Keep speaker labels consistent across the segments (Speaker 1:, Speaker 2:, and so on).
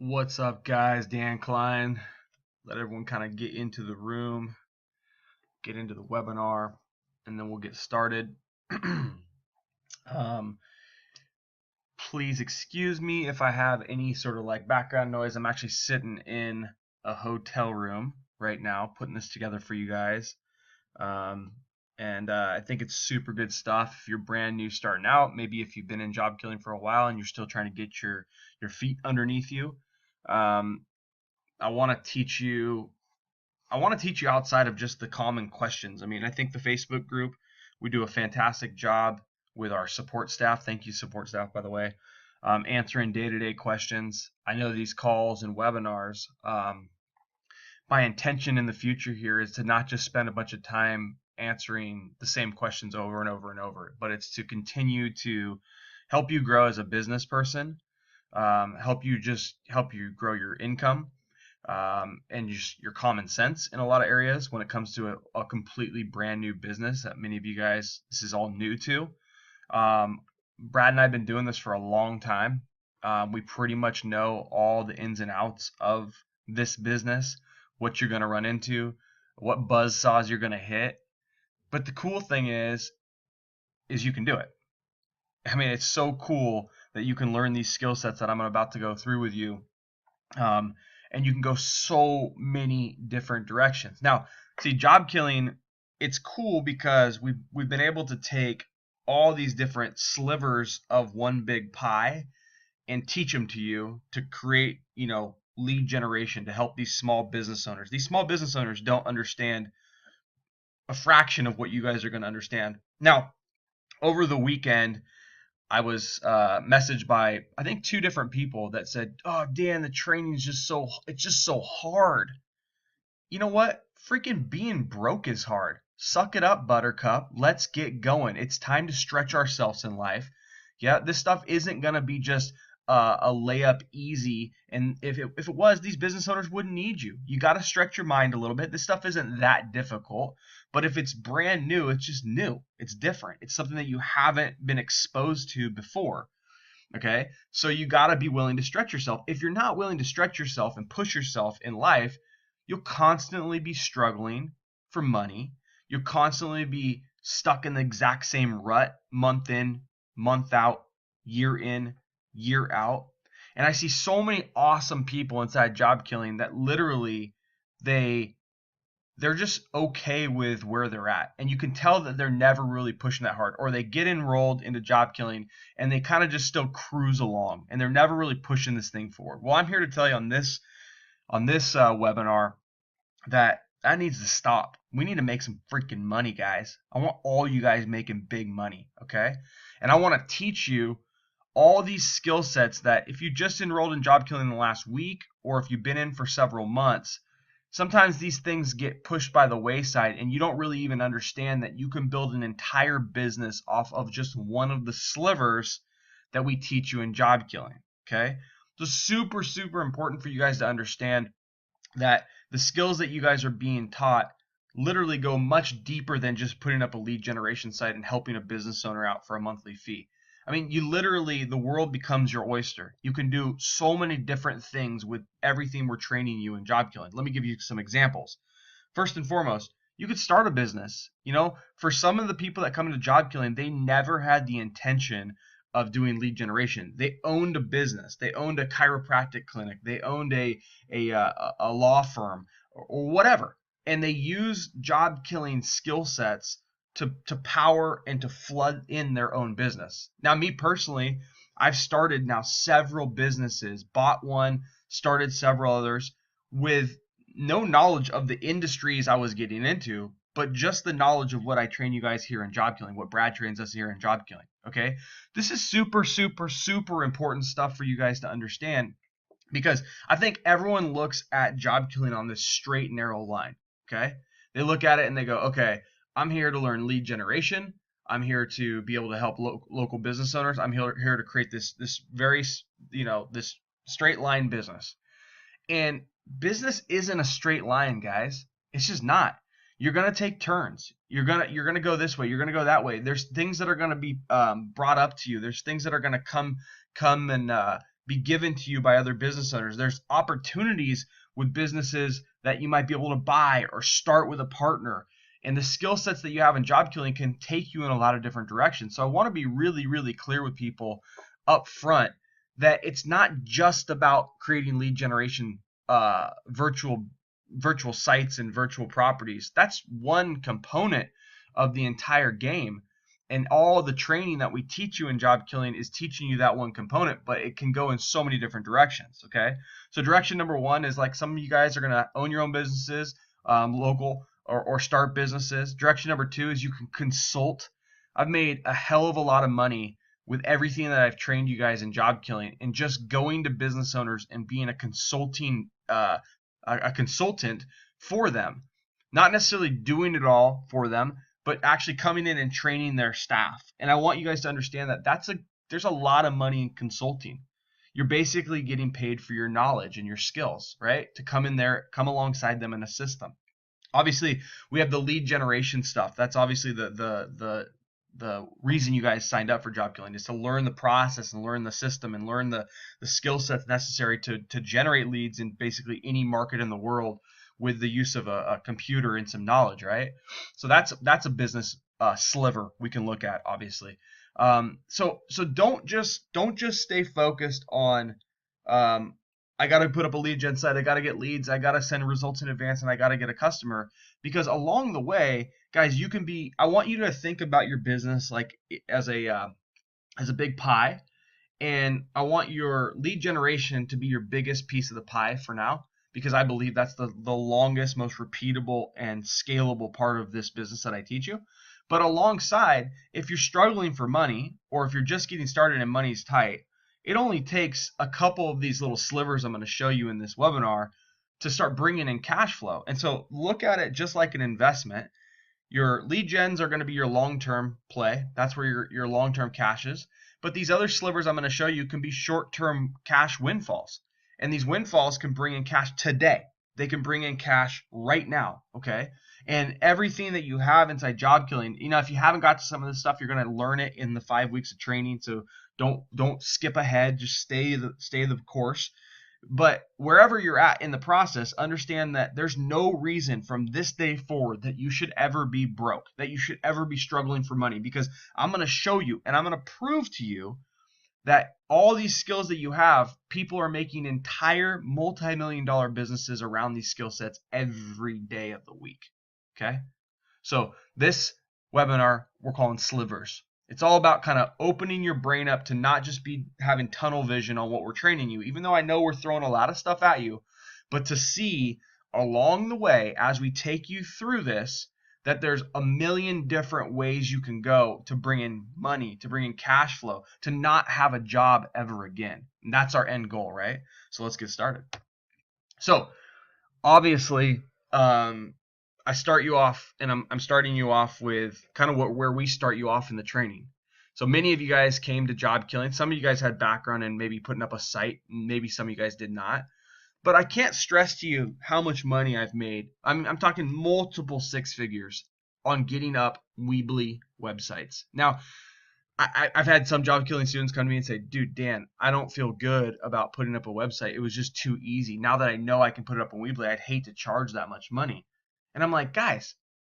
Speaker 1: What's up, guys? Dan Klein. Let everyone kind of get into the room, get into the webinar, and then we'll get started. um, Please excuse me if I have any sort of like background noise. I'm actually sitting in a hotel room right now, putting this together for you guys. Um, and I think it's super good stuff. If you're brand new starting out, maybe if you've been in job killing for a while and you're still trying to get your feet underneath you. Um, I want to teach you outside of just the common questions. I mean, I think the Facebook group, we do a fantastic job with our support staff. Thank you, support staff, by the way, answering day-to-day questions. I know these calls and webinars, my intention in the future here is to not just spend a bunch of time answering the same questions over and over and over, but it's to continue to help you grow as a business person, help you grow your income, and just your common sense in a lot of areas when it comes to a completely brand new business that many of you guys, this is all new to. Brad and I have been doing this for a long time. We pretty much know all the ins and outs of this business, what you're going to run into, what buzz saws you're going to hit. But the cool thing is you can do it. I mean, it's so cool that you can learn these skill sets that I'm about to go through with you. And you can go so many different directions. Now, see, job killing, it's cool because we've been able to take all these different slivers of one big pie and teach them to you to create, lead generation to help these small business owners. These small business owners don't understand a fraction of what you guys are going to understand. Now, over the weekend, I was messaged by I think two different people that said, "Oh, Dan, the training is it's just so hard." You know what? Freaking being broke is hard. Suck it up, Buttercup. Let's get going. It's time to stretch ourselves in life. Yeah, this stuff isn't gonna be just a layup easy. And if it was, these business owners wouldn't need you. You got to stretch your mind a little bit. This stuff isn't that difficult. But if it's brand new, it's just new. It's different. It's something that you haven't been exposed to before. Okay? So you got to be willing to stretch yourself. If you're not willing to stretch yourself and push yourself in life, you'll constantly be struggling for money. You'll constantly be stuck in the exact same rut, month in, month out, year in, year out. And I see so many awesome people inside job killing that literally they're just okay with where they're at. And you can tell that they're never really pushing that hard, or they get enrolled into job killing and they kind of just still cruise along and they're never really pushing this thing forward. Well, I'm here to tell you on this webinar that needs to stop. We need to make some freaking money, guys. I want all you guys making big money, okay? And I want to teach you all these skill sets that if you just enrolled in job killing in the last week, or if you've been in for several months, sometimes these things get pushed by the wayside and you don't really even understand that you can build an entire business off of just one of the slivers that we teach you in job killing, okay? So super, super important for you guys to understand that the skills that you guys are being taught literally go much deeper than just putting up a lead generation site and helping a business owner out for a monthly fee. I mean, the world becomes your oyster. You can do so many different things with everything we're training you in job killing. Let me give you some examples. First and foremost, you could start a business. For some of the people that come into job killing, they never had the intention of doing lead generation. They owned a business. They owned a chiropractic clinic. They owned a law firm or whatever. And they used job killing skill sets to power and to flood in their own business. Now, me personally, I've started now several businesses, bought one, started several others with no knowledge of the industries I was getting into, but just the knowledge of what I train you guys here in job killing, what Brad trains us here in job killing. Okay, this is super, super, super important stuff for you guys to understand, because I think everyone looks at job killing on this straight, narrow line. Okay, they look at it and they go, okay, I'm here to learn lead generation. I'm here to be able to help local business owners. I'm here to create this very, this straight line business. And business isn't a straight line, guys. It's just not. You're gonna take turns. You're gonna go this way. You're gonna go that way. There's things that are gonna be brought up to you. There's things that are gonna come and be given to you by other business owners. There's opportunities with businesses that you might be able to buy or start with a partner. And the skill sets that you have in job killing can take you in a lot of different directions. So I want to be really, really clear with people up front that it's not just about creating lead generation virtual sites and virtual properties. That's one component of the entire game. And all the training that we teach you in job killing is teaching you that one component, but it can go in so many different directions. Okay. So direction number one is like some of you guys are going to own your own businesses, local or start businesses. Direction number two is you can consult. I've made a hell of a lot of money with everything that I've trained you guys in job killing and just going to business owners and being a consultant for them, not necessarily doing it all for them, but actually coming in and training their staff. And I want you guys to understand that there's a lot of money in consulting. You're basically getting paid for your knowledge and your skills, right? To come in there, come alongside them and assist them. Obviously, we have the lead generation stuff. That's obviously the reason you guys signed up for job killing, is to learn the process and learn the system and learn the skill sets necessary to generate leads in basically any market in the world with the use of a computer and some knowledge, right? So that's a business sliver we can look at, obviously. So don't just stay focused on I got to put up a lead gen site, I got to get leads, I got to send results in advance, and I got to get a customer. Because along the way, guys, I want you to think about your business like as a big pie, and I want your lead generation to be your biggest piece of the pie for now, because I believe that's the longest, most repeatable and scalable part of this business that I teach you. But alongside, if you're struggling for money, or if you're just getting started and money's tight, it only takes a couple of these little slivers I'm going to show you in this webinar to start bringing in cash flow. And so look at it just like an investment. Your lead gens are going to be your long-term play. That's where your long-term cash is. But these other slivers I'm going to show you can be short-term cash windfalls. And these windfalls can bring in cash today. They can bring in cash right now, okay? And everything that you have inside job killing, if you haven't got to some of this stuff, you're going to learn it in the 5 weeks of training. So don't skip ahead. Just stay the course. But wherever you're at in the process, understand that there's no reason from this day forward that you should ever be broke, that you should ever be struggling for money, because I'm going to show you and I'm going to prove to you that all these skills that you have, people are making entire multi-million-dollar businesses around these skill sets every day of the week. Okay? So this webinar we're calling Slivers. It's all about kind of opening your brain up to not just be having tunnel vision on what we're training you, even though I know we're throwing a lot of stuff at you, but to see along the way as we take you through this that there's a million different ways you can go to bring in money, to bring in cash flow, to not have a job ever again. And that's our end goal, right? So let's get started. So obviously, I start you off, and I'm starting you off with kind of where we start you off in the training. So many of you guys came to job killing. Some of you guys had background in maybe putting up a site. Maybe some of you guys did not. But I can't stress to you how much money I've made. I'm talking multiple six figures on getting up Weebly websites. Now, I've had some job killing students come to me and say, dude, Dan, I don't feel good about putting up a website. It was just too easy. Now that I know I can put it up on Weebly, I'd hate to charge that much money. And I'm like, guys,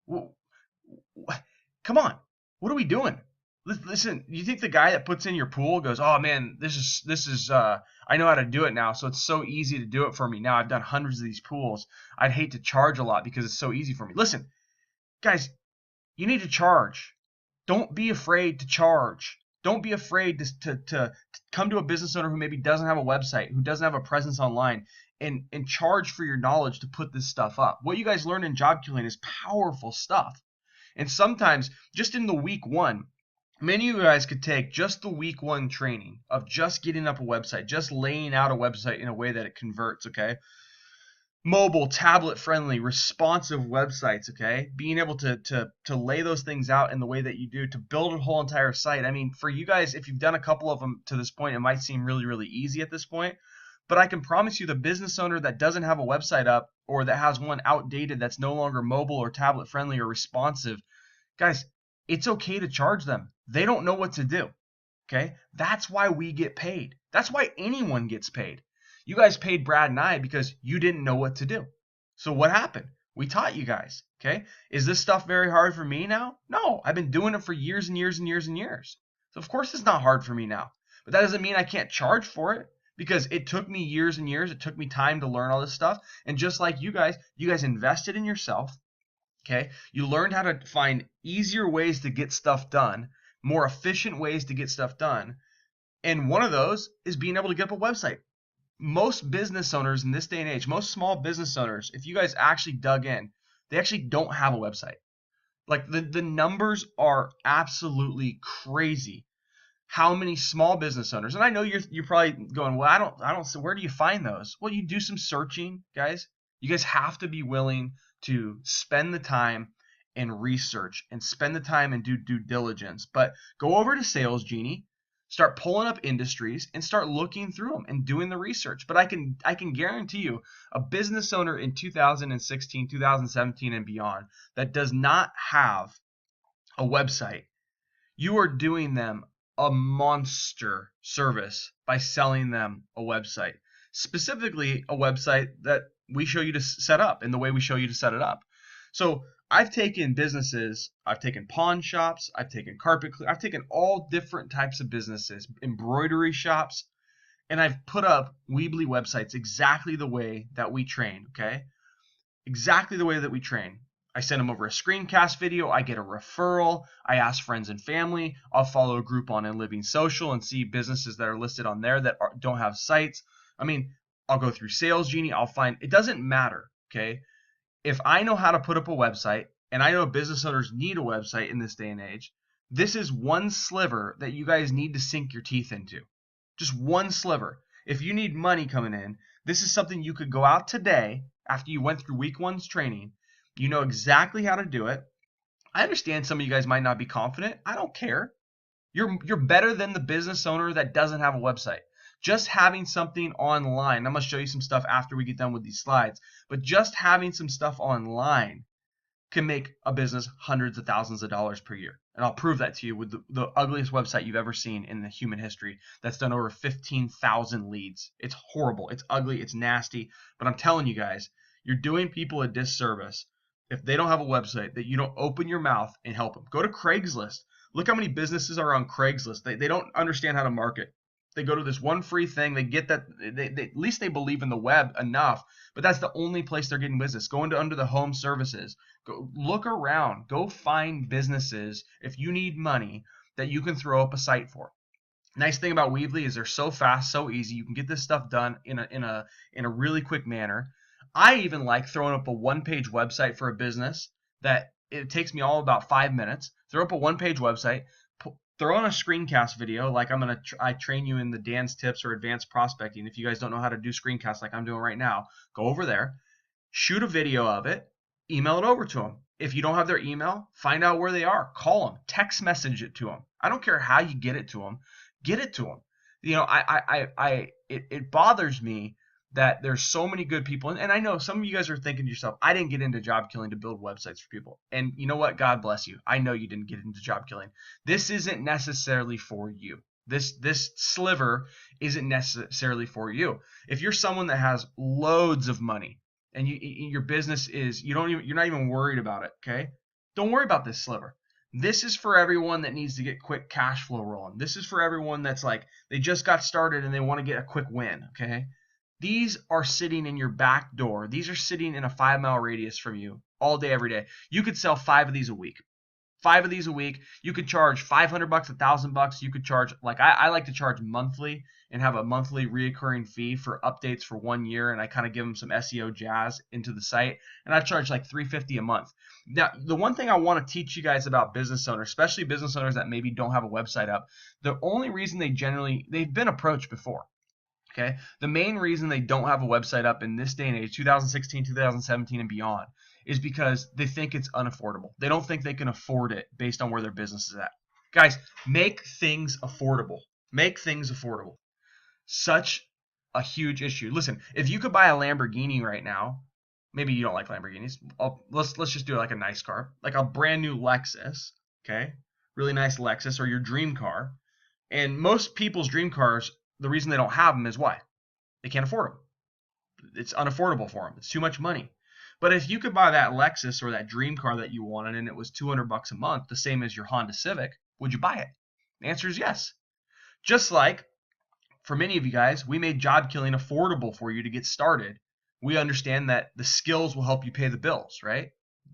Speaker 1: come on. What are we doing? Listen, you think the guy that puts in your pool goes, oh man, this is I know how to do it now, so it's so easy to do it for me. Now I've done hundreds of these pools. I'd hate to charge a lot because it's so easy for me. Listen, guys, you need to charge. Don't be afraid to charge. Don't be afraid to come to a business owner who maybe doesn't have a website, who doesn't have a presence online, and charge for your knowledge to put this stuff up. What you guys learn in job killing is powerful stuff. And sometimes, just in the week one, many of you guys could take just the week one training of just getting up a website, just laying out a website in a way that it converts, okay? Mobile, tablet friendly, responsive websites, okay? Being able to lay those things out in the way that you do to build a whole entire site. I mean, for you guys, if you've done a couple of them to this point, it might seem really, really easy at this point. But I can promise you the business owner that doesn't have a website up, or that has one outdated that's no longer mobile or tablet friendly or responsive, guys, it's okay to charge them. They don't know what to do. Okay? That's why we get paid. That's why anyone gets paid. You guys paid Brad and I because you didn't know what to do. So what happened? We taught you guys. Okay. Is this stuff very hard for me now? No, I've been doing it for years and years and years and years. So of course it's not hard for me now. But that doesn't mean I can't charge for it, because it took me years and years. It took me time to learn all this stuff. And just like you guys invested in yourself. Okay. You learned how to find easier ways to get stuff done, more efficient ways to get stuff done. And one of those is being able to get up a website. Most business owners in this day and age, most small business owners, if you guys actually dug in, they actually don't have a website. Like the numbers are absolutely crazy. How many small business owners? And I know you're probably going, well, I don't. So where do you find those? Well, you do some searching, guys. You guys have to be willing to spend the time and research and spend the time and do due diligence. But go over to Sales Genie, start pulling up industries and start looking through them and doing the research. But I can guarantee you, a business owner in 2016, 2017 and beyond that does not have a website, you are doing them a monster service by selling them a website, specifically a website that we show you to set up in the way we show you to set it up. So I've taken businesses, I've taken pawn shops, I've taken I've taken all different types of businesses, embroidery shops, and I've put up Weebly websites exactly the way that we train, okay? Exactly the way that we train. I send them over a screencast video. I get a referral. I ask friends and family. I'll follow a group on Living Social and see businesses that are listed on there that don't have sites. I mean, I'll go through Sales Genie. I'll find, it doesn't matter, okay? If I know how to put up a website, and I know business owners need a website in this day and age, this is one sliver that you guys need to sink your teeth into. Just one sliver. If you need money coming in, this is something you could go out today after you went through week one's training. You know exactly how to do it. I understand some of you guys might not be confident. I don't care. You're better than the business owner that doesn't have a website. Just having something online, I'm going to show you some stuff after we get done with these slides, but just having some stuff online can make a business hundreds of thousands of dollars per year. And I'll prove that to you with the ugliest website you've ever seen in the human history that's done over 15,000 leads. It's horrible. It's ugly. It's nasty. But I'm telling you guys, you're doing people a disservice if they don't have a website, that you don't open your mouth and help them. Go to Craigslist. Look how many businesses are on Craigslist. They don't understand how to market. They go to this one free thing. They get that. At least they believe in the web enough, but that's the only place they're getting business. Go into under the home services. Go look around. Go find businesses if you need money that you can throw up a site for. Nice thing about Weebly is they're so fast, so easy. You can get this stuff done in a really quick manner. I even like throwing up a one-page website for a business that it takes me all about 5 minutes. Throw up a one-page website, throw on a screencast video like I train you in the Dan's Tips or Advanced Prospecting. If you guys don't know how to do screencasts like I'm doing right now, go over there, shoot a video of it, email it over to them. If you don't have their email, find out where they are. Call them, text message it to them. I don't care how you get it to them. Get it to them. You know, it bothers me that there's so many good people, and I know some of you guys are thinking to yourself, I didn't get into job killing to build websites for people. And you know what? God bless you. I know you didn't get into job killing. This isn't necessarily for you. This sliver isn't necessarily for you. If you're someone that has loads of money and your business is you're not even worried about it, okay? Don't worry about this sliver. This is for everyone that needs to get quick cash flow rolling. This is for everyone that's like they just got started and they want to get a quick win, okay? These are sitting in your back door. These are sitting in a 5-mile radius from you all day, every day. You could sell 5 of these a week. 5 of these a week. You could charge $500, $1,000. You could charge, like I like to charge monthly and have a monthly reoccurring fee for updates for 1 year. And I kind of give them some SEO jazz into the site. And I charge like $350 a month. Now, the one thing I want to teach you guys about business owners, especially business owners that maybe don't have a website up, the only reason they've been approached before. Okay, the main reason they don't have a website up in this day and age, 2016, 2017, and beyond, is because they think it's unaffordable. They don't think they can afford it based on where their business is at. Guys, make things affordable. Make things affordable. Such a huge issue. Listen, if you could buy a Lamborghini right now, maybe you don't like Lamborghinis. Let's just do like a nice car, like a brand new Lexus. Okay, really nice Lexus or your dream car. And most people's dream cars the reason they don't have them is why? They can't afford them. It's unaffordable for them. It's too much money. But if you could buy that Lexus or that dream car that you wanted and it was $200 a month, the same as your Honda Civic, would you buy it? The answer is yes. Just like for many of you guys, we made job killing affordable for you to get started. We understand that the skills will help you pay the bills, right?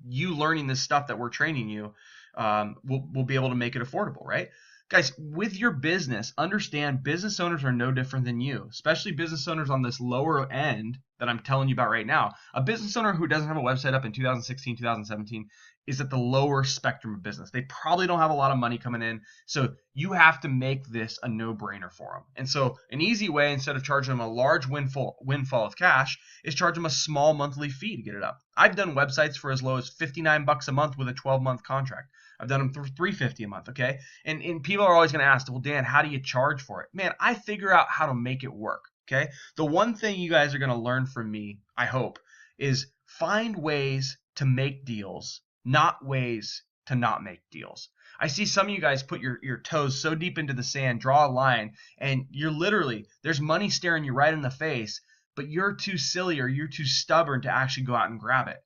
Speaker 1: You learning this stuff that we're training you will be able to make it affordable, right? Guys, with your business, understand business owners are no different than you, especially business owners on this lower end that I'm telling you about right now. A business owner who doesn't have a website up in 2016, 2017 is at the lower spectrum of business. They probably don't have a lot of money coming in, so you have to make this a no-brainer for them. And so an easy way, instead of charging them a large windfall of cash, is charge them a small monthly fee to get it up. I've done websites for as low as $59 a month with a 12-month contract. I've done them for $350 a month, okay? And people are always going to ask, well, Dan, how do you charge for it? Man, I figure out how to make it work, okay? The one thing you guys are going to learn from me, I hope, is find ways to make deals, not ways to not make deals. I see some of you guys put your toes so deep into the sand, draw a line, and you're literally, there's money staring you right in the face, but you're too silly or you're too stubborn to actually go out and grab it.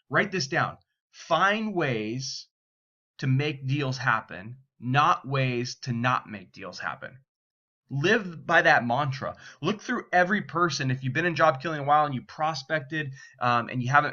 Speaker 1: Write this down. Find ways to make deals happen, not ways to not make deals happen. Live by that mantra. Look through every person. If you've been in job killing a while and you prospected and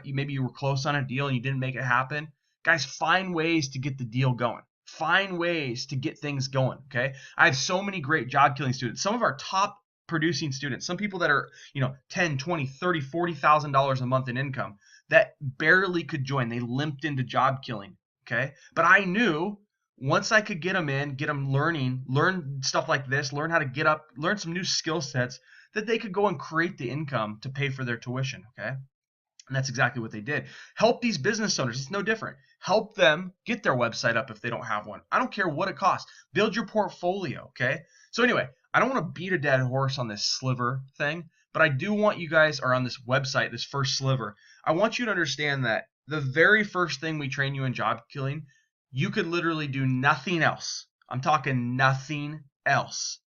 Speaker 1: maybe you were close on a deal and you didn't make it happen, guys, find ways to get the deal going. Find ways to get things going, okay? I have so many great job killing students. Some of our top producing students, some people that are, $10, $20, $30, $40,000 a month in income that barely could join. They limped into job killing. Okay, but I knew once I could get them in, get them learn stuff like this, learn how to get up, learn some new skill sets, that they could go and create the income to pay for their tuition. Okay, and that's exactly what they did. Help these business owners. It's no different. Help them get their website up if they don't have one. I don't care what it costs. Build your portfolio. Okay. So anyway, I don't want to beat a dead horse on this sliver thing, but I do want you guys, or on this website, this first sliver, I want you to understand that the very first thing we train you in job killing, you could literally do nothing else. I'm talking nothing else.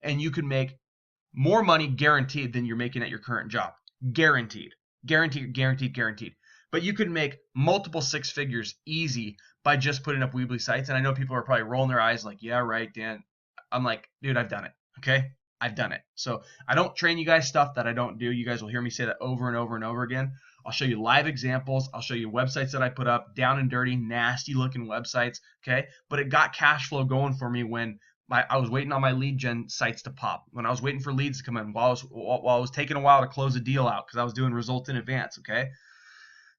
Speaker 1: And you could make more money guaranteed than you're making at your current job. Guaranteed. Guaranteed, guaranteed, guaranteed. But you could make multiple six figures easy by just putting up Weebly sites. And I know people are probably rolling their eyes like, yeah, right, Dan. I'm like, dude, I've done it. Okay? I've done it. So I don't train you guys stuff that I don't do. You guys will hear me say that over and over and over again. I'll show you live examples. I'll show you websites that I put up, down and dirty, nasty looking websites, okay? But it got cash flow going for me when I was waiting on my lead gen sites to pop, when I was waiting for leads to come in, while I was taking a while to close a deal out because I was doing results in advance, okay?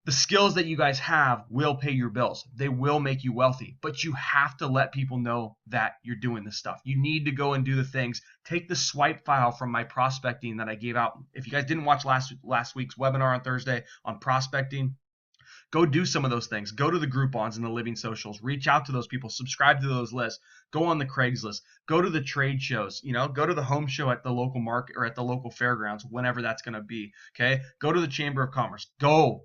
Speaker 1: The skills that you guys have will pay your bills. They will make you wealthy, but you have to let people know that you're doing this stuff. You need to go and do the things. Take the swipe file from my prospecting that I gave out. If you guys didn't watch last week's webinar on Thursday on prospecting, go do some of those things. Go to the Groupons and the Living Socials. Reach out to those people. Subscribe to those lists. Go on the Craigslist. Go to the trade shows. Go to the home show at the local market or at the local fairgrounds, whenever that's going to be. Okay. Go to the Chamber of Commerce. Go.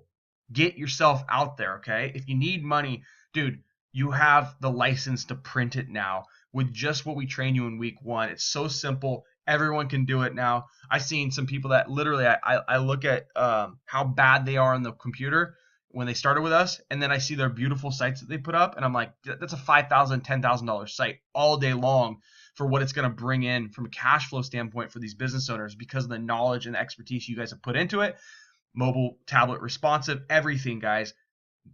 Speaker 1: Get yourself out there, okay? If you need money, dude, you have the license to print it now with just what we train you in week 1. It's so simple. Everyone can do it now. I've seen some people that literally, I look at how bad they are on the computer when they started with us, and then I see their beautiful sites that they put up, and I'm like, that's a $5,000, $10,000 site all day long for what it's going to bring in from a cash flow standpoint for these business owners because of the knowledge and expertise you guys have put into it. Mobile, tablet, responsive, everything, guys.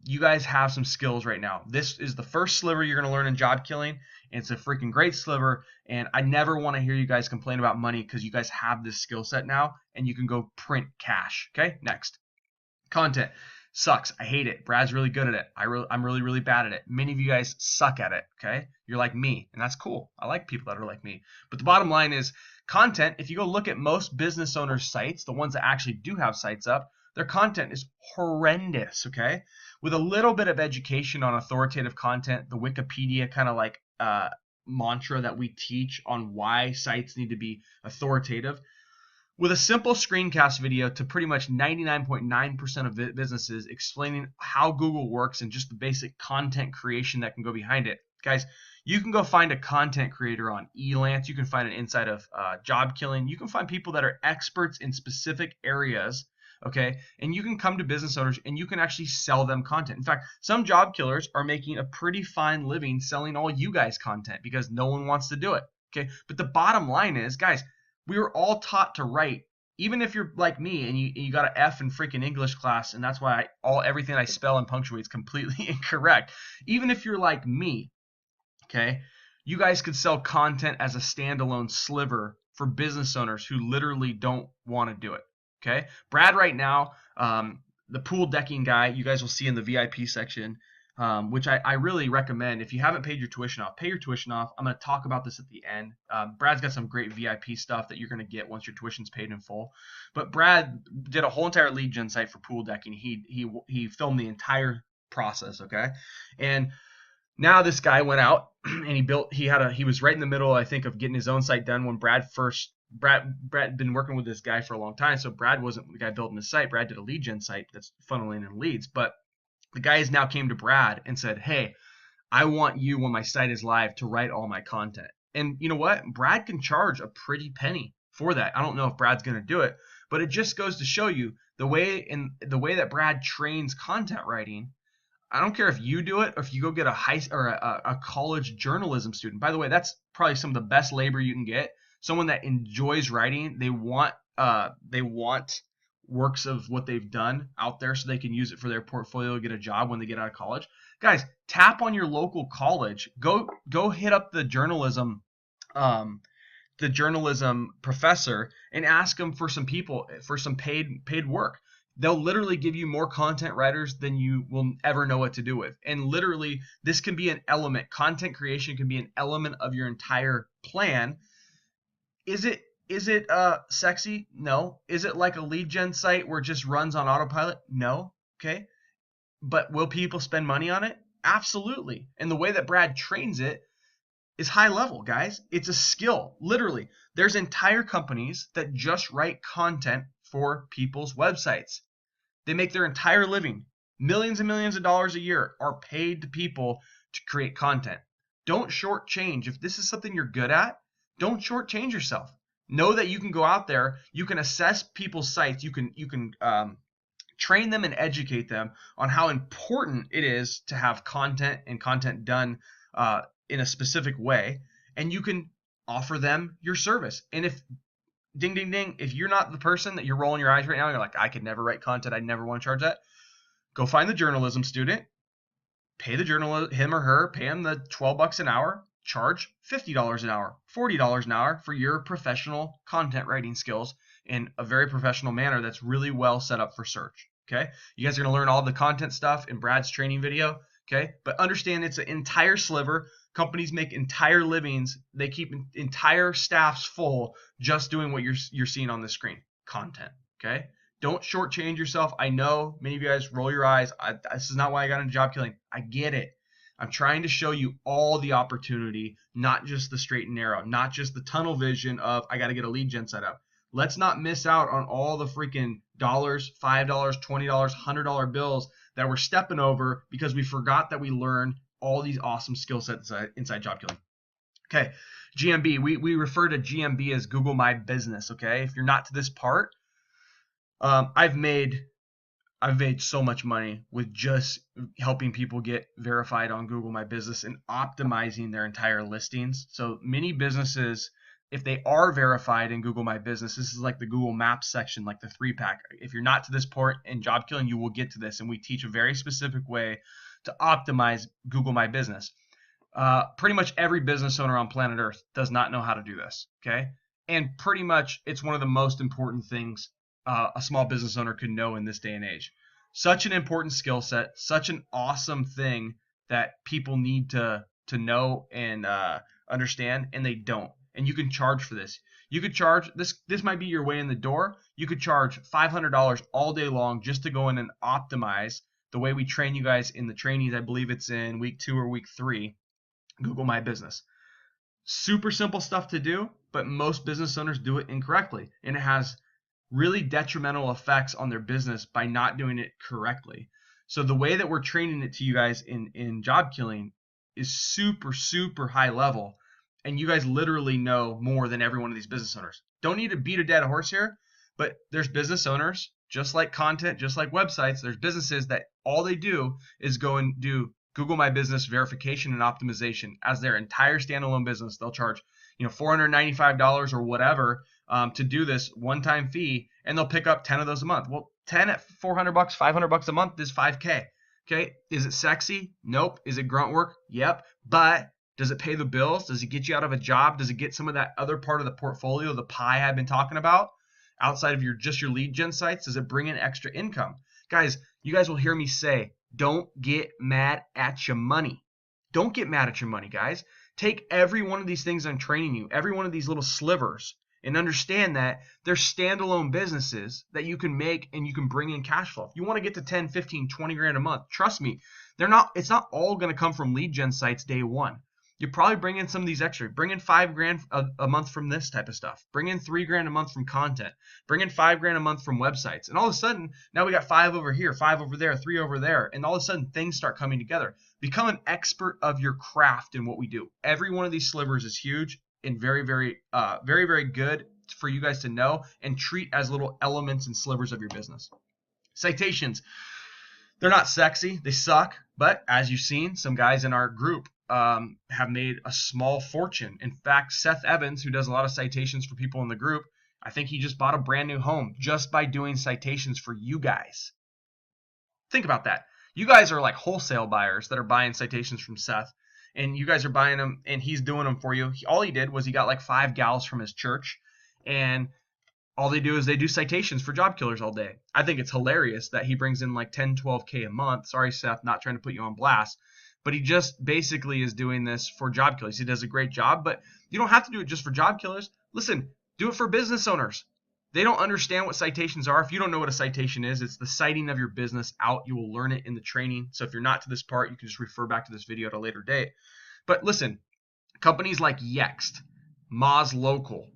Speaker 1: You guys have some skills right now. This is the first sliver you're going to learn in job killing. And it's a freaking great sliver. And I never want to hear you guys complain about money because you guys have this skill set now and you can go print cash. Okay, next. Content. Sucks. I hate it. Brad's really good at it. I'm really, really bad at it. Many of you guys suck at it, okay? You're like me, and that's cool. I like people that are like me. But the bottom line is content, if you go look at most business owners' sites, the ones that actually do have sites up, their content is horrendous, okay? With a little bit of education on authoritative content, the Wikipedia kind of like mantra that we teach on why sites need to be authoritative, with a simple screencast video to pretty much 99.9% of businesses explaining how Google works and just the basic content creation that can go behind it. Guys, you can go find a content creator on Elance. You can find it inside of Job Killing. You can find people that are experts in specific areas, okay? And you can come to business owners and you can actually sell them content. In fact, some job killers are making a pretty fine living selling all you guys content because no one wants to do it, okay? But the bottom line is, guys, we were all taught to write. Even if you're like me and you got an F in freaking English class, and that's why everything I spell and punctuate is completely incorrect. Even if you're like me, okay, you guys could sell content as a standalone sliver for business owners who literally don't want to do it. Okay, Brad right now, the pool decking guy, you guys will see in the VIP section, which I really recommend. If you haven't paid your tuition off, pay your tuition off. I'm going to talk about this at the end. Brad's got some great VIP stuff that you're going to get once your tuition's paid in full. But Brad did a whole entire lead gen site for pool decking. He filmed the entire process, okay? And now this guy went out and he was right in the middle, I think, of getting his own site done when Brad had been working with this guy for a long time. So Brad wasn't the guy building the site. Brad did a lead gen site that's funneling in leads. But the guys now came to Brad and said, hey, I want you, when my site is live, to write all my content. And you know what? Brad can charge a pretty penny for that. I don't know if Brad's going to do it, but it just goes to show you the way that Brad trains content writing. I don't care if you do it or if you go get a college journalism student. By the way, that's probably some of the best labor you can get. Someone that enjoys writing. They want works of what they've done out there so they can use it for their portfolio, get a job when they get out of college. Guys, tap on your local college. Go hit up the journalism professor and ask them for some paid work. They'll literally give you more content writers than you will ever know what to do with. And literally, this can be an element. Content creation can be an element of your entire plan. Is it sexy? No. Is it like a lead gen site where it just runs on autopilot? No. Okay. But will people spend money on it? Absolutely. And the way that Brad trains it is high level, guys. It's a skill. Literally, there's entire companies that just write content for people's websites. They make their entire living. Millions and millions of dollars a year are paid to people to create content. Don't shortchange. If this is something you're good at, don't shortchange yourself. Know that you can go out there, you can assess people's sites, you can train them and educate them on how important it is to have content and content done in a specific way, and you can offer them your service. And if ding, ding, ding, if you're not the person that you're rolling your eyes right now, you're like, I could never write content, I'd never want to charge that, go find the journalism student, pay the journalist, him or her, pay him the $12 an hour, charge $50 an hour, $40 an hour for your professional content writing skills in a very professional manner that's really well set up for search. Okay, you guys are going to learn all the content stuff in Brad's training video. Okay, but understand it's an entire sliver. Companies make entire livings. They keep entire staffs full just doing what you're seeing on the screen, content. Okay, don't shortchange yourself. I know many of you guys roll your eyes. This is not why I got into job killing. I get it. I'm trying to show you all the opportunity, not just the straight and narrow, not just the tunnel vision of I got to get a lead gen set up. Let's not miss out on all the freaking dollars, $5, $20, $100 bills that we're stepping over because we forgot that we learned all these awesome skill sets inside job killing. Okay, GMB. We refer to GMB as Google My Business. Okay, if you're not to this part, I've made so much money with just helping people get verified on Google My Business and optimizing their entire listings. So many businesses, if they are verified in Google My Business, this is like the Google Maps section, like the 3-pack. If you're not to this part in job killing, you will get to this. And we teach a very specific way to optimize Google My Business. Pretty much every business owner on planet Earth does not know how to do this. Okay. And pretty much it's one of the most important things a small business owner could know in this day and age. Such an important skill set, such an awesome thing that people need to know and understand, and they don't. And you can charge for this. You could charge this. This might be your way in the door. You could charge $500 all day long just to go in and optimize the way we train you guys in the trainings. I believe it's in week 2 or week 3. Google My Business. Super simple stuff to do, but most business owners do it incorrectly, and it has really detrimental effects on their business by not doing it correctly. So the way that we're training it to you guys in job killing is super, super high level. And you guys literally know more than every one of these business owners. Don't need to beat a dead horse here, but there's business owners, just like content, just like websites. There's businesses that all they do is go and do Google My Business verification and optimization as their entire standalone business. They'll charge, $495 or whatever to do this one-time fee, and they'll pick up 10 of those a month. Well, 10 at $400, $500 a month is $5K. Okay, is it sexy? Nope. Is it grunt work? Yep. But does it pay the bills? Does it get you out of a job? Does it get some of that other part of the portfolio, the pie I've been talking about, outside of your lead gen sites? Does it bring in extra income? Guys, you guys will hear me say, don't get mad at your money. Don't get mad at your money, guys. Take every one of these things I'm training you, every one of these little slivers, and understand that they're standalone businesses that you can make and you can bring in cash flow. If you want to get to 10, 15, 20 grand a month, trust me, it's not all going to come from lead gen sites day one. You probably bring in some of these extra. Bring in 5 grand a month from this type of stuff. Bring in 3 grand a month from content. Bring in 5 grand a month from websites. And all of a sudden, now we got 5 over here, 5 over there, 3 over there. And all of a sudden, things start coming together. Become an expert of your craft in what we do. Every one of these slivers is huge and very, very, very, very good for you guys to know and treat as little elements and slivers of your business. Citations. They're not sexy. They suck. But as you've seen, some guys in our group have made a small fortune. In fact, Seth Evans, who does a lot of citations for people in the group, I think he just bought a brand new home just by doing citations for you guys. Think about that. You guys are like wholesale buyers that are buying citations from Seth, and you guys are buying them, and he's doing them for you. All he did was he got like 5 gals from his church, and all they do is they do citations for job killers all day. I think it's hilarious that he brings in like 10, 12K a month. Sorry, Seth, not trying to put you on blast. But he just basically is doing this for job killers. He does a great job, but you don't have to do it just for job killers. Listen, do it for business owners. They don't understand what citations are. If you don't know what a citation is, it's the citing of your business out. You will learn it in the training. So if you're not to this part, you can just refer back to this video at a later date. But listen, companies like Yext, Moz Local,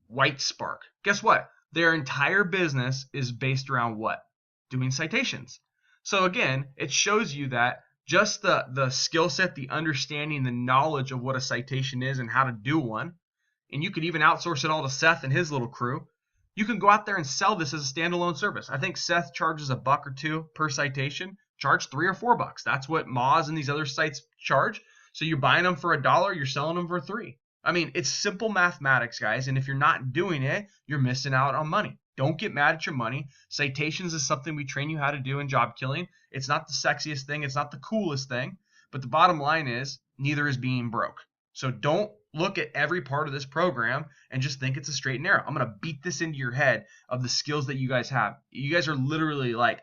Speaker 1: White Spark, guess what? Their entire business is based around what? Doing citations. So again, it shows you that just the skill set, the understanding, the knowledge of what a citation is and how to do one, and you could even outsource it all to Seth and his little crew. You can go out there and sell this as a standalone service. I think Seth charges $1 or $2 per citation. Charge $3 or $4. That's what Moz and these other sites charge. So you're buying them for $1, you're selling them for $3. I mean, it's simple mathematics, guys. And if you're not doing it, you're missing out on money. Don't get mad at your money. Citations is something we train you how to do in job killing. It's not the sexiest thing. It's not the coolest thing. But the bottom line is neither is being broke. So don't look at every part of this program and just think it's a straight and narrow. I'm going to beat this into your head of the skills that you guys have. You guys are literally like,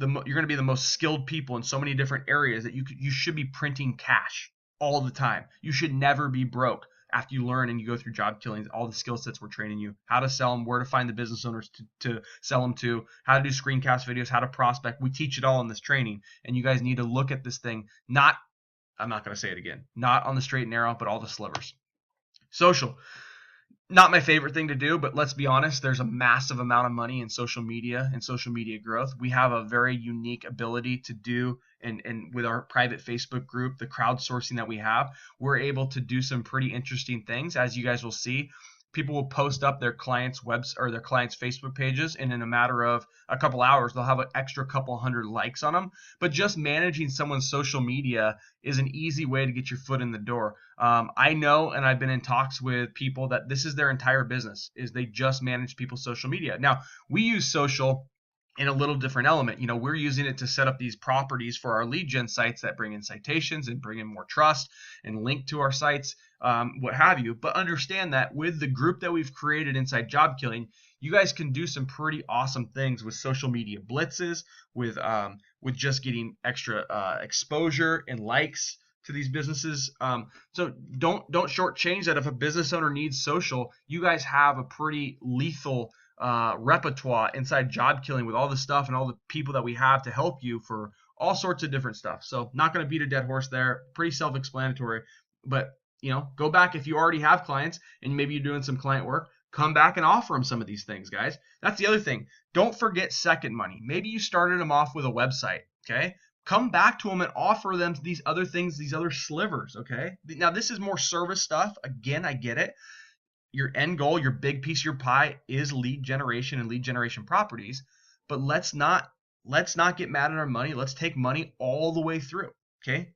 Speaker 1: you're going to be the most skilled people in so many different areas that you should be printing cash all the time. You should never be broke. After you learn and you go through job killings, all the skill sets we're training you, how to sell them, where to find the business owners to sell them to, how to do screencast videos, how to prospect. We teach it all in this training, and you guys need to look at this thing, I'm not going to say it again, not on the straight and narrow, but all the slivers. Social. Not my favorite thing to do, but let's be honest, there's a massive amount of money in social media and social media growth. We have a very unique ability to do, and with our private Facebook group, the crowdsourcing that we have, we're able to do some pretty interesting things. As you guys will see, people will post up their clients' webs or their clients' Facebook pages, and in a matter of a couple hours, they'll have an extra couple hundred likes on them. But just managing someone's social media is an easy way to get your foot in the door. I know, and I've been in talks with people that this is their entire business, is they just manage people's social media. Now, we use social in a little different element. We're using it to set up these properties for our lead gen sites that bring in citations and bring in more trust and link to our sites, what have you. But understand that with the group that we've created inside Job Killing, you guys can do some pretty awesome things with social media blitzes, with just getting extra exposure and likes to these businesses. So don't shortchange that. If a business owner needs social, you guys have a pretty lethal repertoire inside Job Killing with all the stuff and all the people that we have to help you for all sorts of different stuff. So not going to beat a dead horse there. Pretty self-explanatory. But go back if you already have clients and maybe you're doing some client work. Come back and offer them some of these things, guys. That's the other thing. Don't forget second money. Maybe you started them off with a website. Okay. come back to them and offer them these other things, these other slivers, okay? Now, this is more service stuff. Again, I get it. Your end goal, your big piece of your pie is lead generation and lead generation properties, but let's not get mad at our money. Let's take money all the way through, okay?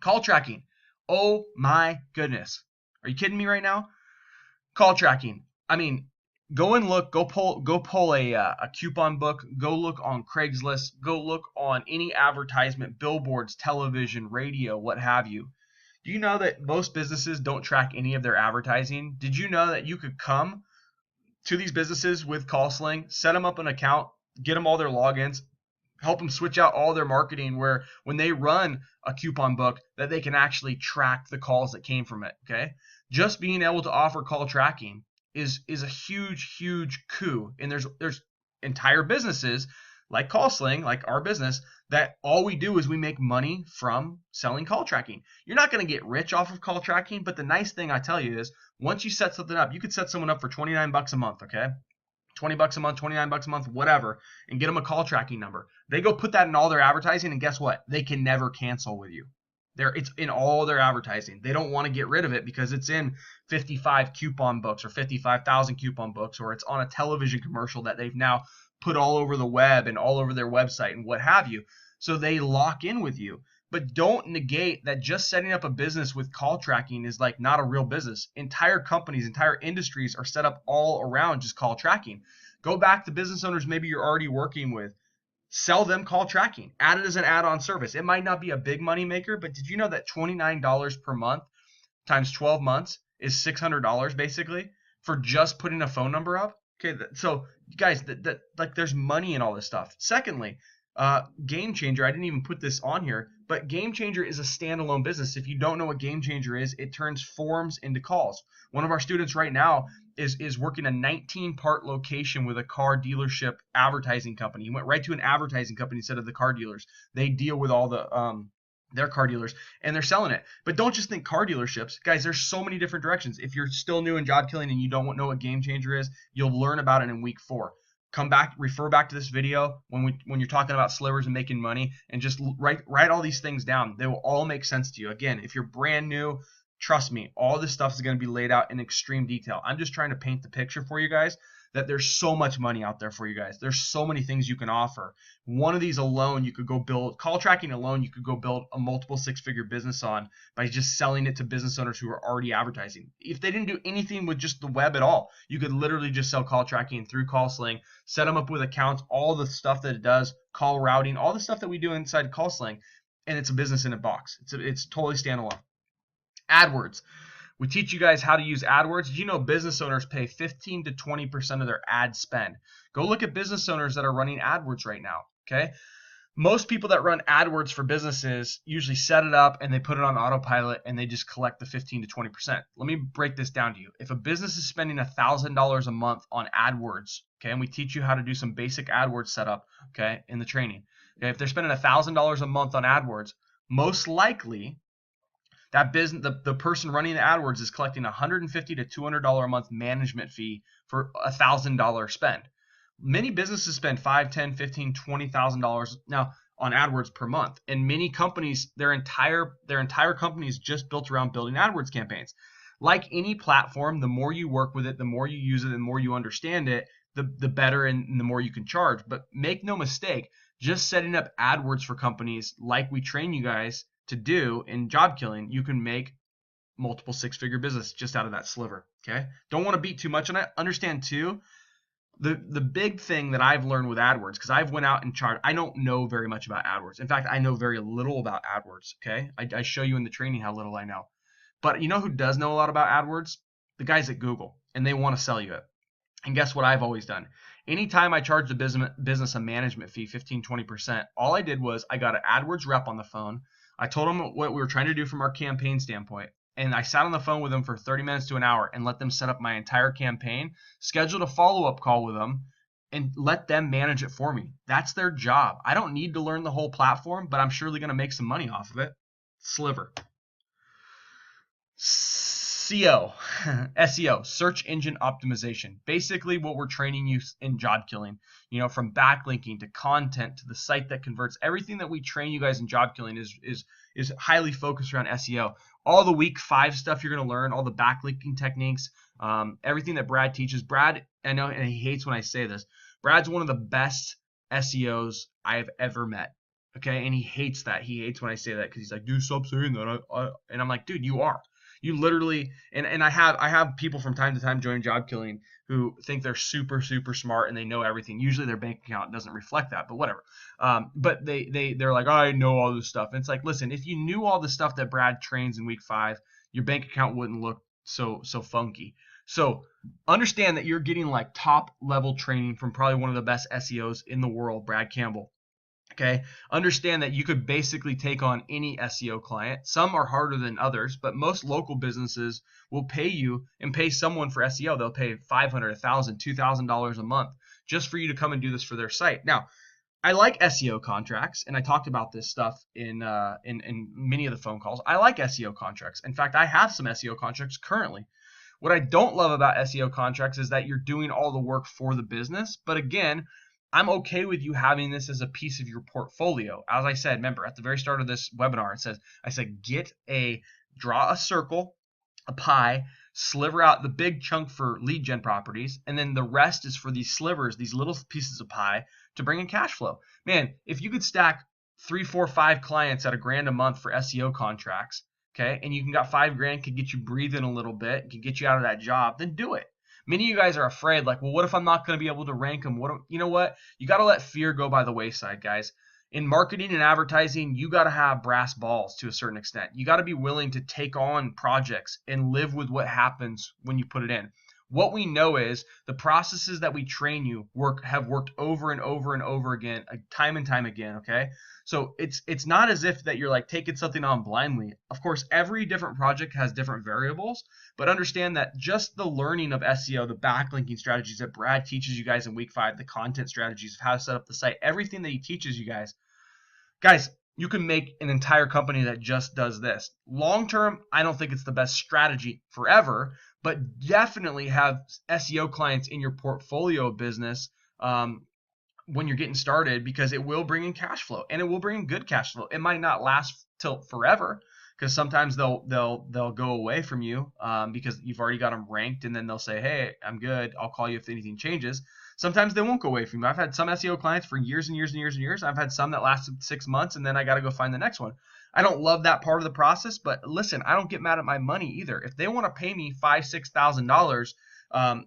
Speaker 1: Call tracking. Oh my goodness. Are you kidding me right now? Call tracking. I mean, go and look, go pull a coupon book, go look on Craigslist, go look on any advertisement, billboards, television, radio, what have you. Do you know that most businesses don't track any of their advertising? Did you know that you could come to these businesses with CallSling, set them up an account, get them all their logins, help them switch out all their marketing where when they run a coupon book that they can actually track the calls that came from it, okay? Just being able to offer call tracking is a huge coup. And there's entire businesses like CallSling, like our business, that all we do is we make money from selling call tracking. You're not going to get rich off of call tracking, but the nice thing I tell you is once you set something up, you could set someone up for $29 a month, okay? $20 a month, $29 a month, whatever, and get them a call tracking number. They go put that in all their advertising, and guess what? They can never cancel with you. It's in all their advertising. They don't want to get rid of it because it's in 55 coupon books or 55,000 coupon books, or it's on a television commercial that they've now put all over the web and all over their website and what have you. So they lock in with you. But don't negate that just setting up a business with call tracking is like not a real business. Entire companies, entire industries are set up all around just call tracking. Go back to business owners maybe you're already working with. Sell them call tracking. Add it as an add-on service. It might not be a big money maker, but did you know that $29 per month times 12 months is $600 basically for just putting a phone number up? Okay, so guys, like there's money in all this stuff. Secondly, Game Changer, I didn't even put this on here, but Game Changer is a standalone business. If you don't know what Game Changer is, it turns forms into calls. One of our students right now is working a 19-part location with a car dealership advertising company. He went right to an advertising company instead of the car dealers. They deal with all the their car dealers, and they're selling it. But don't just think car dealerships. Guys, there's so many different directions. If you're still new in job killing and you don't know what Game Changer is, you'll learn about it in week 4. Come back, refer back to this video when you're talking about slivers and making money, and just write all these things down. They will all make sense to you. Again, if you're brand new, trust me, all this stuff is going to be laid out in extreme detail. I'm just trying to paint the picture for you guys that there's so much money out there for you guys. There's so many things you can offer. One of these alone, you could go build, call tracking alone, you could go build a multiple 6-figure business on by just selling it to business owners who are already advertising. If they didn't do anything with just the web at all, you could literally just sell call tracking through CallSling, set them up with accounts, all the stuff that it does, call routing, all the stuff that we do inside CallSling, and it's a business in a box. It's totally standalone. AdWords. We teach you guys how to use AdWords. Did you know business owners pay 15 to 20% of their ad spend? Go look at business owners that are running AdWords right now, okay? Most people that run AdWords for businesses usually set it up and they put it on autopilot and they just collect the 15 to 20%. Let me break this down to you. If a business is spending $1,000 a month on AdWords, okay, and we teach you how to do some basic AdWords setup, okay, in the training. Okay, if they're spending $1,000 a month on AdWords, most likely that business, the person running the AdWords is collecting $150 to $200 a month management fee for $1,000 spend. Many businesses spend $5,000, $10,000, $15,000, $20,000 now on AdWords per month, and many companies, their entire company is just built around building AdWords campaigns. Like any platform, the more you work with it, the more you use it, the more you understand it, the better and the more you can charge. But make no mistake, just setting up AdWords for companies like we train you guys to do in job killing, you can make multiple 6-figure business just out of that sliver. Okay, don't want to beat too much on it. Understand too, the big thing that I've learned with AdWords, because I've went out and charged, I don't know very much about AdWords. In fact, I know very little about AdWords. Okay, I show you in the training how little I know. But you know who does know a lot about AdWords? The guys at Google, and they want to sell you it. And guess what I've always done? Anytime I charged the business a management fee, 15, 20%, all I did was I got an AdWords rep on the phone. I told them what we were trying to do from our campaign standpoint, and I sat on the phone with them for 30 minutes to an hour and let them set up my entire campaign, scheduled a follow-up call with them, and let them manage it for me. That's their job. I don't need to learn the whole platform, but I'm surely going to make some money off of it. Sliver. SEO, SEO, search engine optimization. Basically, what we're training you in job killing, from backlinking to content to the site that converts, everything that we train you guys in job killing is highly focused around SEO. All the week 5 stuff you're going to learn, all the backlinking techniques, everything that Brad teaches. Brad, I know, and he hates when I say this, Brad's one of the best SEOs I've ever met. Okay, and he hates that. He hates when I say that because he's like, dude, stop saying that. And I'm like, dude, you are. You literally, and I have people from time to time join job killing who think they're super smart and they know everything. Usually their bank account doesn't reflect that, but whatever. But they're like, oh, I know all this stuff. And it's like, listen, if you knew all the stuff that Brad trains in week 5, your bank account wouldn't look so funky. So understand that you're getting like top level training from probably one of the best SEOs in the world, Brad Campbell. Okay, understand that you could basically take on any SEO client. Some are harder than others, but most local businesses will pay you and pay someone for SEO. They'll pay $500, $1,000, $2,000 a month just for you to come and do this for their site. Now, I like SEO contracts, and I talked about this stuff in many of the phone calls. I like SEO contracts. In fact, I have some SEO contracts currently. What I don't love about SEO contracts is that you're doing all the work for the business. But again, I'm okay with you having this as a piece of your portfolio. As I said, remember at the very start of this webinar, I said, draw a circle, a pie, sliver out the big chunk for lead gen properties, and then the rest is for these slivers, these little pieces of pie to bring in cash flow. Man, if you could stack 3, 4, 5 clients at $1,000 a month for SEO contracts, okay, and you can got $5,000 could get you breathing a little bit, can get you out of that job, then do it. Many of you guys are afraid, like, well, what if I'm not going to be able to rank them? You know what? You got to let fear go by the wayside, guys. In marketing and advertising, you got to have brass balls to a certain extent. You got to be willing to take on projects and live with what happens when you put it in. What we know is the processes that we train you have worked over and over and over again, time and time again, okay? So it's not as if that you're like taking something on blindly. Of course, every different project has different variables, but understand that just the learning of SEO, the backlinking strategies that Brad teaches you guys in week 5, the content strategies of how to set up the site, everything that he teaches you guys, you can make an entire company that just does this. Long term, I don't think it's the best strategy forever, but definitely have SEO clients in your portfolio business when you're getting started, because it will bring in cash flow, and it will bring in good cash flow. It might not last till forever, because sometimes they'll go away from you because you've already got them ranked, and then they'll say, hey, I'm good, I'll call you if anything changes. Sometimes they won't go away from you. I've had some SEO clients for years and years and years and years. I've had some that lasted 6 months, and then I got to go find the next one. I don't love that part of the process, but listen, I don't get mad at my money either. If they want to pay me $5,000-$6,000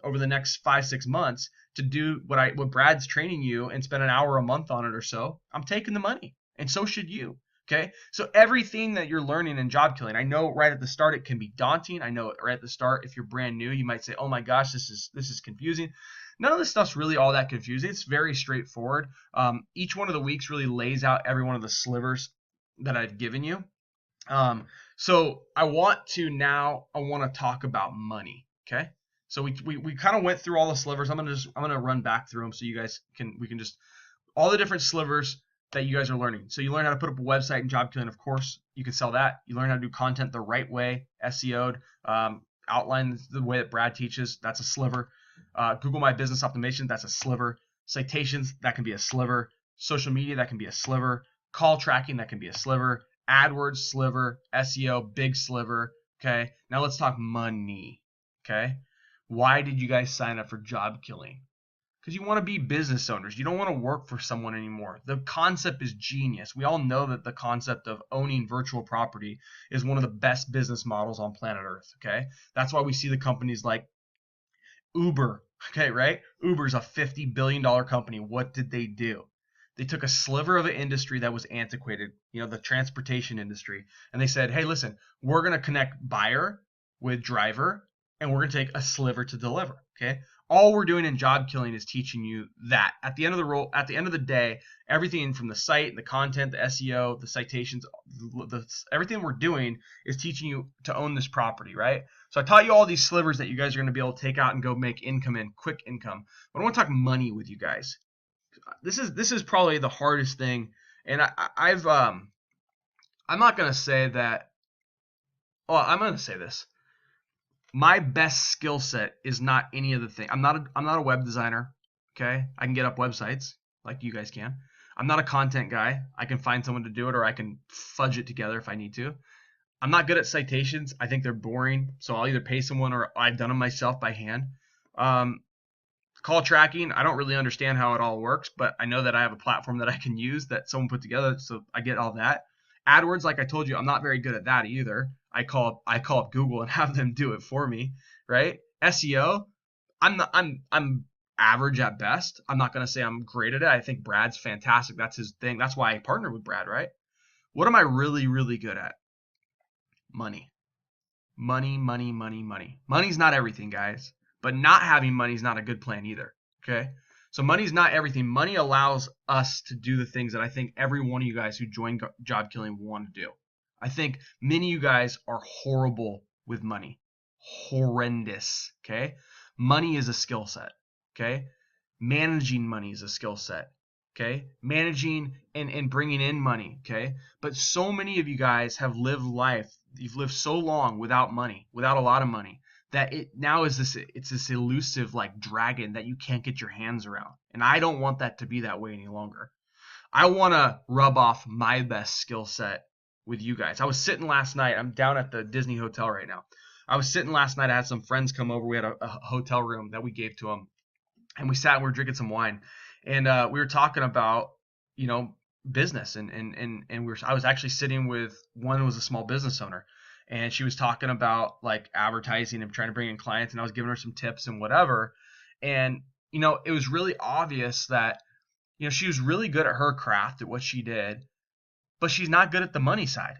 Speaker 1: over the next 5-6 months to do what Brad's training you and spend an hour a month on it or so, I'm taking the money, and so should you. Okay, so everything that you're learning in job killing, I know right at the start it can be daunting. I know right at the start, if you're brand new, you might say, "Oh my gosh, this is confusing." None of this stuff's really all that confusing. It's very straightforward. Each one of the weeks really lays out every one of the slivers that I've given you. So I want to talk about money. Okay, so we kind of went through all the slivers. I'm gonna run back through them so you guys we can just all the different slivers that you guys are learning. So you learn how to put up a website in job killing, of course. You can sell that. You learn how to do content the right way, SEO'd, outline the way that Brad teaches. That's a sliver. Google My Business Optimization, that's a sliver. Citations, that can be a sliver. Social media, that can be a sliver. Call tracking, that can be a sliver. AdWords, sliver. SEO, big sliver. Okay, now let's talk money. Okay, why did you guys sign up for job killing? Because you want to be business owners. You don't want to work for someone anymore. The concept is genius. We all know that the concept of owning virtual property is one of the best business models on planet Earth. Okay, that's why we see the companies like Uber. Okay, right? Uber's a $50 billion company. What did they do? They took a sliver of an industry that was antiquated, the transportation industry, and they said, hey, listen, we're going to connect buyer with driver, and we're going to take a sliver to deliver. Okay, all we're doing in job killing is teaching you that. At the end of the day, everything from the site, the content, the SEO, the citations, everything we're doing is teaching you to own this property, right? So I taught you all these slivers that you guys are going to be able to take out and go make quick income. But I want to talk money with you guys. This is probably the hardest thing, and I'm not going to say that. Well, I'm going to say this. My best skill set is not any of the thing. I'm not a web designer. Okay, I can get up websites like you guys can. I'm not a content guy. I can find someone to do it, or I can fudge it together if I need to. I'm not good at citations. I think they're boring, so I'll either pay someone or I've done them myself by hand. Um, Call tracking, I don't really understand how it all works, but I know that I have a platform that I can use that someone put together, so I get all that. AdWords, like I told you, I'm not very good at that either. I call up Google and have them do it for me, right? SEO, I'm average at best. I'm not gonna say I'm great at it. I think Brad's fantastic. That's his thing. That's why I partnered with Brad, right? What am I really, really good at? Money. Money, money, money, money. Money's not everything, guys. But not having money is not a good plan either. Okay? So money's not everything. Money allows us to do the things that I think every one of you guys who join Job Killing will want to do. I think many of you guys are horrible with money. Horrendous. Okay? Money is a skill set. Okay? Managing money is a skill set. Okay? Managing and bringing in money. Okay? But so many of you guys have lived life. You've lived so long without money, without a lot of money, that it now is this elusive like dragon that you can't get your hands around. And I don't want that to be that way any longer. I want to rub off my best skill set with you guys. I was sitting last night. I'm down at the Disney Hotel right now. I was sitting last night. I had some friends come over. We had a hotel room that we gave to them, and we sat and we were drinking some wine, and we were talking about, you know, business, and I was actually sitting with one who was a small business owner, and she was talking about like advertising and trying to bring in clients, and I was giving her some tips and whatever. And you know, it was really obvious that, you know, she was really good at her craft, at what she did, but she's not good at the money side.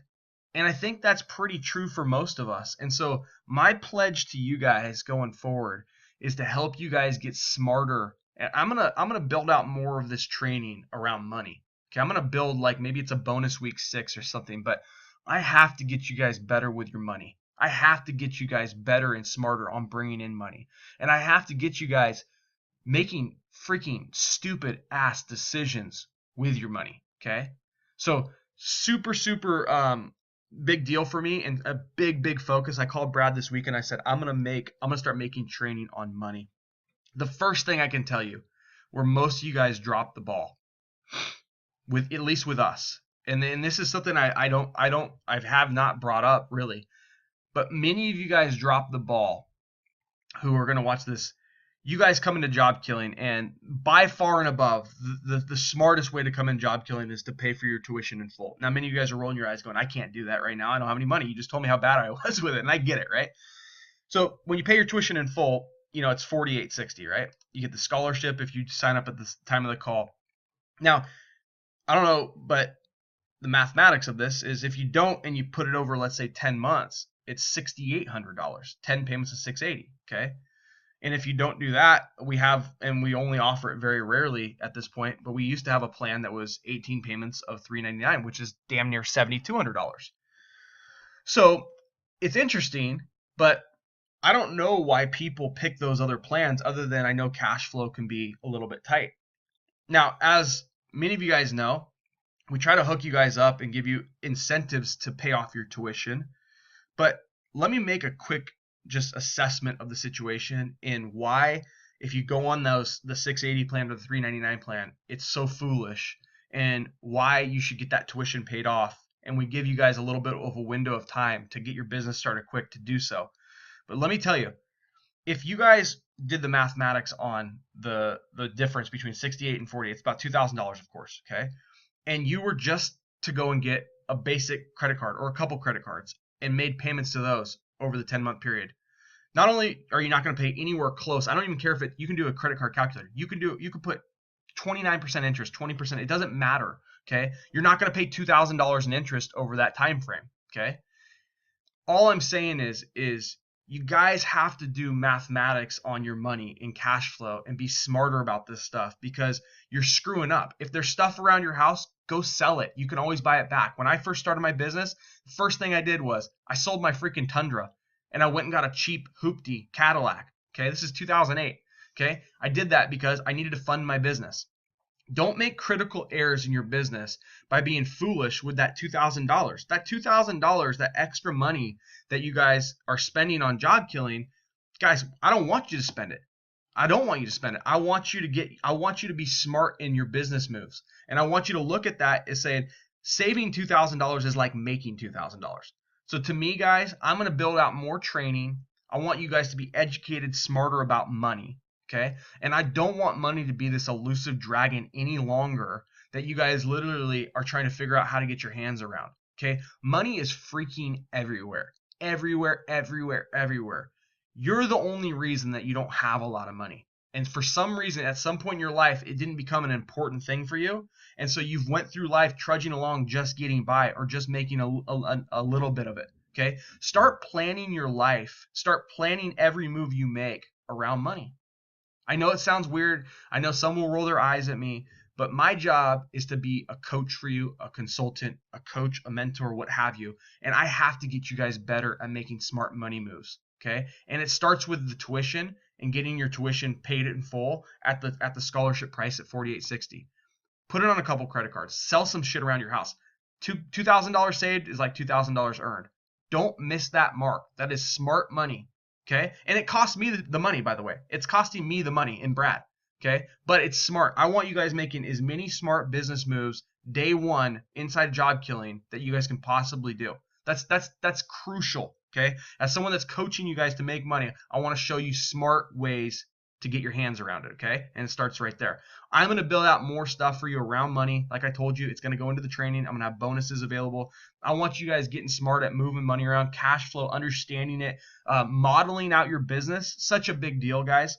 Speaker 1: And I think that's pretty true for most of us. And so my pledge to you guys going forward is to help you guys get smarter. And I'm gonna build out more of this training around money. Okay, I'm gonna build, like, maybe it's a bonus week 6 or something, but I have to get you guys better with your money. I have to get you guys better and smarter on bringing in money. And I have to get you guys making freaking stupid ass decisions with your money. Okay? So super big deal for me, and a big focus. I called Brad this week and I said, I'm gonna start making training on money. The first thing I can tell you, where most of you guys drop the ball, with at least with us, and this is something I have not brought up really, but many of you guys drop the ball who are going to watch this. You guys come into Job Killing, and by far and above, the smartest way to come in Job Killing is to pay for your tuition in full. Now, many of you guys are rolling your eyes going, I can't do that right now. I don't have any money. You just told me how bad I was with it, and I get it, right? So when you pay your tuition in full, you know, it's $48.60, right? You get the scholarship if you sign up at the time of the call. Now, I don't know, but the mathematics of this is if you don't and you put it over, let's say 10 months, it's $6,800. 10 payments is $680, okay? And if you don't do that, we only offer it very rarely at this point, but we used to have a plan that was 18 payments of $399, which is damn near $7,200. So it's interesting, but I don't know why people pick those other plans, other than I know cash flow can be a little bit tight. Now, as many of you guys know, we try to hook you guys up and give you incentives to pay off your tuition. But let me make a quick just assessment of the situation and why, if you go on the 680 plan or the 399 plan, it's so foolish, and why you should get that tuition paid off. And we give you guys a little bit of a window of time to get your business started quick to do so. But let me tell you, if you guys did the mathematics on the difference between 68 and 48, it's about $2,000, of course, okay? And you were just to go and get a basic credit card or a couple credit cards and made payments to those over the 10-month period, not only are you not going to pay anywhere close, I don't even care if you can do a credit card calculator. You can put 29% interest, 20%, it doesn't matter, okay? You're not going to pay $2,000 in interest over that time frame, okay? All I'm saying is you guys have to do mathematics on your money and cash flow and be smarter about this stuff, because you're screwing up. If there's stuff around your house, go sell it. You can always buy it back. When I first started my business, the first thing I did was I sold my freaking Tundra, and I went and got a cheap hoopty Cadillac. Okay, this is 2008. Okay, I did that because I needed to fund my business. Don't make critical errors in your business by being foolish with that $2,000. That $2,000, that extra money that you guys are spending on job killing, guys, I don't want you to spend it. I don't want you to spend it. I want you to be smart in your business moves. And I want you to look at that as saying saving $2,000 is like making $2,000. So to me, guys, I'm going to build out more training. I want you guys to be educated, smarter about money. Okay. And I don't want money to be this elusive dragon any longer that you guys literally are trying to figure out how to get your hands around. Okay. Money is freaking everywhere. Everywhere, everywhere, everywhere. You're the only reason that you don't have a lot of money. And for some reason, at some point in your life, it didn't become an important thing for you. And so you've went through life trudging along, just getting by or just making a little bit of it. Okay. Start planning your life. Start planning every move you make around money. I know it sounds weird. I know some will roll their eyes at me, but my job is to be a coach for you, a consultant, a coach, a mentor, what have you. And I have to get you guys better at making smart money moves. Okay. And it starts with the tuition and getting your tuition paid in full at the scholarship price at $48.60. Put it on a couple credit cards. Sell some shit around your house. $2,000 saved is like $2,000 earned. Don't miss that mark. That is smart money. Okay. And it costs me the money, by the way. It's costing me the money in Brad. Okay. But it's smart. I want you guys making as many smart business moves day one inside job killing that you guys can possibly do. That's crucial. Okay. As someone that's coaching you guys to make money, I want to show you smart ways to get your hands around it. Okay. And it starts right there. I'm going to build out more stuff for you around money. Like I told you, it's going to go into the training. I'm going to have bonuses available. I want you guys getting smart at moving money around, cash flow, understanding it, modeling out your business. Such a big deal, guys.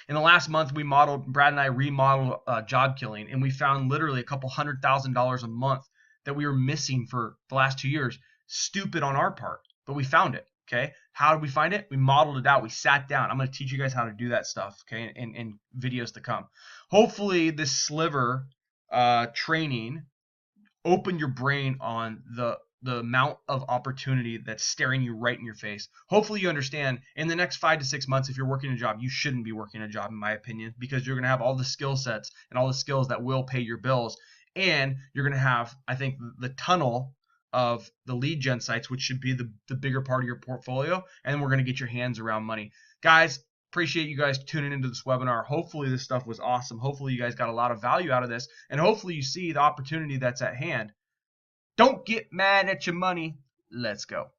Speaker 1: In the last month, Brad and I remodeled job killing, and we found literally a couple $100,000 a month that we were missing for the last 2 years. Stupid on our part, but we found it. Okay. How did we find it? We modeled it out. We sat down. I'm going to teach you guys how to do that stuff. Okay. In videos to come. Hopefully this sliver training opened your brain on the amount of opportunity that's staring you right in your face. Hopefully you understand in the next 5 to 6 months, if you're working a job, you shouldn't be working a job, in my opinion, because you're going to have all the skill sets and all the skills that will pay your bills. And you're going to have, I think, the tunnel of the lead gen sites, which should be the bigger part of your portfolio. And we're going to get your hands around money. Guys, appreciate you guys tuning into this webinar. Hopefully this stuff was awesome. Hopefully you guys got a lot of value out of this. And hopefully you see the opportunity that's at hand. Don't get mad at your money. Let's go.